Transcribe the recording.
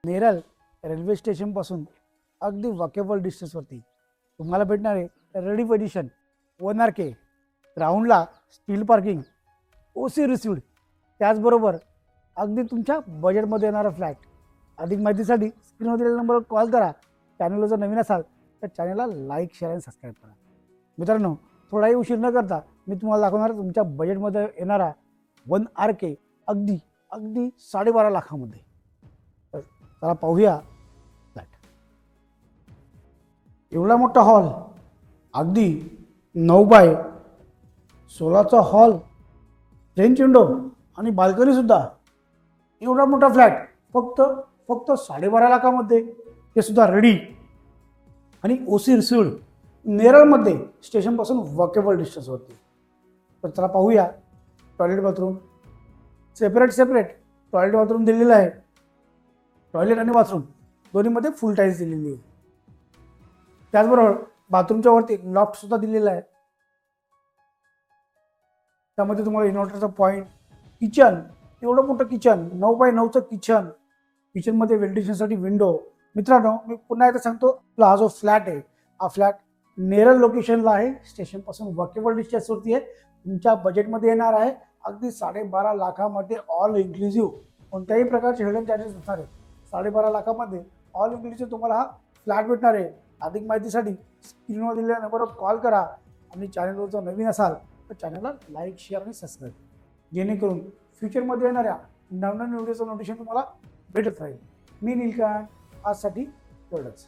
Neral railway स्टेशनपासून अगदी walkable डिस्टन्सवरती तुम्हाला भेटणार आहे रेडी पोझिशन 1 RK, ग्राउंडला स्टील पार्किंग, ओसी रिसिव्ड, त्याचबरोबर अगदी तुमच्या बजेटमध्ये येणारा फ्लॅट. अधिक माहितीसाठी स्क्रीनवर दिलेल्या नंबरवर कॉल करा. चॅनलला जर नवीन असाल तर चॅनलला लाईक, शेअर आणि सबस्क्राईब करा. मित्रांनो, थोडाही उशीर न करता मी तुम्हाला दाखवणार तुमच्या बजेटमध्ये येणारा 1 RK अगदी अगदी 12.5 लाखामध्ये. तर चला पाहूया फ्लॅट. एवढा मोठा हॉल, अगदी 9x16चा हॉल, फ्रेंच विंडो आणि बाल्कनी सुद्धा. एवढा मोठा फ्लॅट फक्त 12.5 लाखामध्ये, ते सुद्धा रेडी आणि ओसी रिसिव्ड, नेरळमध्ये स्टेशनपासून वॉकेबल डिस्टन्सवरती. तर चला पाहूया. Toilet bathroom separate toilet bathroom दिलेलं आहे. टॉयलेट आणि बाथरूम दोन्हीमध्ये फुल टाईल्स दिलेली आहे. त्याचबरोबर बाथरूमच्या वरती लॉफ्ट सुद्धा दिलेला आहे. त्यामध्ये तुम्हाला इन्व्हर्टरचा पॉईंट, किचन, एवढं मोठं किचन, 9x9चं किचन, किचनमध्ये व्हेंटिलेशनसाठी विंडो. मित्रांनो, मी पुन्हा एकदा सांगतो, हा जो फ्लॅट आहे, हा फ्लॅट नेरळ लोकेशनला आहे, स्टेशनपासून वॉकेबल डिस्टन्सवरती आहे. तुमच्या बजेटमध्ये येणार आहे अगदी 12.5 लाखामध्ये, ऑल इन्क्लुझिव्ह. कोणत्याही प्रकारचे हिडन चार्जेस नसणार आहे. 12.5 लाखामध्ये ऑल इन्क्लुझिव्ह तुम्हाला हा फ्लॅट भेटणार आहे. अधिक माहितीसाठी स्क्रीनवर दिलेल्या नंबरवर कॉल करा आणि चॅनलवर जर नवीन असाल तर चॅनलला लाईक, शेअर आणि सबस्क्राईब, जेणेकरून फ्युचरमध्ये येणाऱ्या नवनवीन व्हिडिओचं नोटिफिकेशन तुम्हाला भेटत राहील. मी नीलकांत, आजसाठी एवढंच.